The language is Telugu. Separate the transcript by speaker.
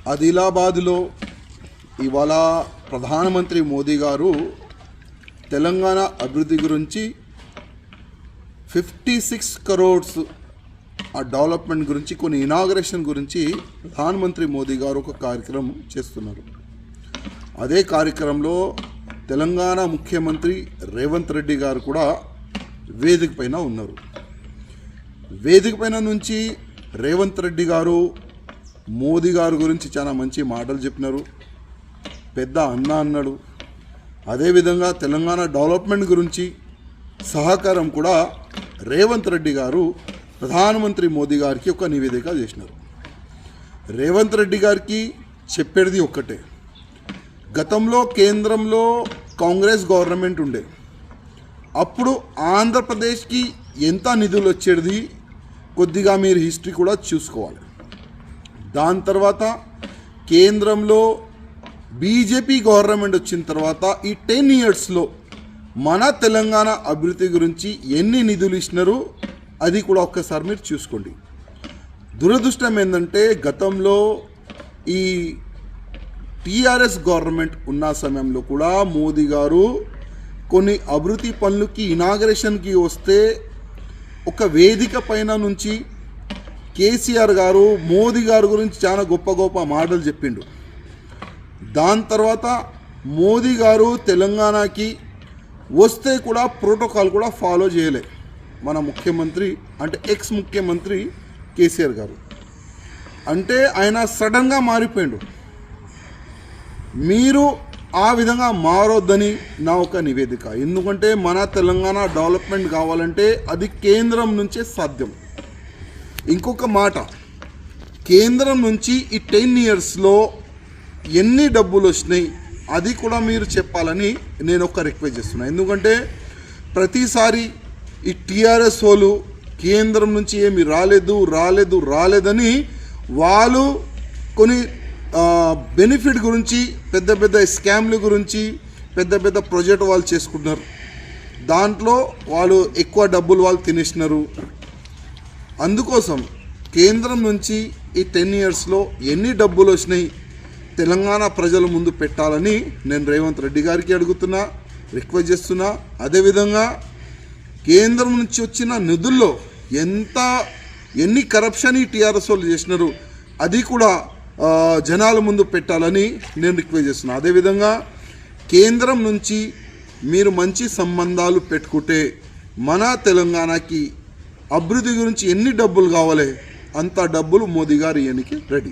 Speaker 1: ఆదిలాబాద్లో ఇవాళ ప్రధానమంత్రి మోదీ గారు తెలంగాణ అభివృద్ధి గురించి 56 crores ఆ డెవలప్మెంట్ గురించి కొన్ని ఇనాగరేషన్ గురించి ప్రధానమంత్రి మోదీ గారు ఒక కార్యక్రమం చేస్తున్నారు. అదే కార్యక్రమంలో తెలంగాణ ముఖ్యమంత్రి రేవంత్ రెడ్డి గారు కూడా వేదిక పైన ఉన్నారు. వేదిక పైన నుంచి రేవంత్ రెడ్డి గారు మోదీ గారి గురించి చాలా మంచి మాటలు చెప్పినారు, పెద్ద అన్న అన్నాడు. అదేవిధంగా తెలంగాణ డెవలప్మెంట్ గురించి సహకారం కూడా రేవంత్ రెడ్డి గారు ప్రధానమంత్రి మోదీ గారికి ఒక నివేదిక చేసినారు. రేవంత్ రెడ్డి గారికి చెప్పేది ఒక్కటే, గతంలో కేంద్రంలో కాంగ్రెస్ గవర్నమెంట్ ఉండే అప్పుడు ఆంధ్రప్రదేశ్కి ఎంత నిధులు వచ్చేది కొద్దిగా మీరు హిస్టరీ కూడా చూసుకోవాలి. దాని తర్వాత కేంద్రంలో బీజేపీ గవర్నమెంట్ వచ్చిన తర్వాత ఈ 10 yearsలో మన తెలంగాణ అభివృద్ధి గురించి ఎన్ని నిధులు ఇచ్చినారు అది కూడా ఒక్కసారి మీరు చూసుకోండి. దురదృష్టం ఏంటంటే గతంలో ఈ టీఆర్ఎస్ గవర్నమెంట్ ఉన్న సమయంలో కూడా మోదీ గారు కొన్ని అభివృద్ధి పనులకి ఇనాగరేషన్కి వస్తే ఒక వేదిక పైన నుంచి కేసీఆర్ గారు మోదీ గారి గురించి చాలా గొప్ప గొప్ప మాటలు చెప్పిండు. దాని తర్వాత మోదీ గారు తెలంగాణకి వస్తే కూడా ప్రోటోకాల్ కూడా ఫాలో చేయలే మన ముఖ్యమంత్రి, అంటే ఎక్స్ ముఖ్యమంత్రి కేసీఆర్ గారు. అంటే ఆయన సడన్గా మారిపోయిండు. మీరు ఆ విధంగా మారొద్దని నా ఒక నివేదిక. ఎందుకంటే మన తెలంగాణ డెవలప్మెంట్ కావాలంటే అది కేంద్రం నుంచే సాధ్యం. ఇంకొక మాట, కేంద్రం నుంచి ఈ 10 yearsలో ఎన్ని డబ్బులు వచ్చినాయి అది కూడా మీరు చెప్పాలని నేను ఒక రిక్వెస్ట్ చేస్తున్నాను. ఎందుకంటే ప్రతిసారి ఈ టీఆర్ఎస్ వాళ్ళు కేంద్రం నుంచి ఏమి రాలేదని వాళ్ళు కొన్ని బెనిఫిట్ గురించి పెద్ద పెద్ద స్కామ్ల గురించి పెద్ద పెద్ద ప్రాజెక్ట్ వాళ్ళు చేసుకుంటున్నారు. దాంట్లో వాళ్ళు ఎక్కువ డబ్బులు వాళ్ళు తినేసినారు. అందుకోసం కేంద్రం నుంచి ఈ 10 yearsలో ఎన్ని డబ్బులు వచ్చినాయి తెలంగాణ ప్రజల ముందు పెట్టాలని నేను రేవంత్ రెడ్డి గారికి అడుగుతున్నా, రిక్వెస్ట్ చేస్తున్నా. అదేవిధంగా కేంద్రం నుంచి వచ్చిన నిధుల్లో ఎన్ని కరప్షన్ ఈ టీఆర్ఎస్ వాళ్ళు చేసినారు అది కూడా జనాల ముందు పెట్టాలని నేను రిక్వెస్ట్ చేస్తున్నా. అదేవిధంగా కేంద్రం నుంచి మీరు మంచి సంబంధాలు పెట్టుకుంటే మన తెలంగాణకి అభివృద్ధి గురించి ఎన్ని డబ్బులు కావాలి అంత డబ్బులు మోదీ గారు ఇవ్వడానికి రెడీ.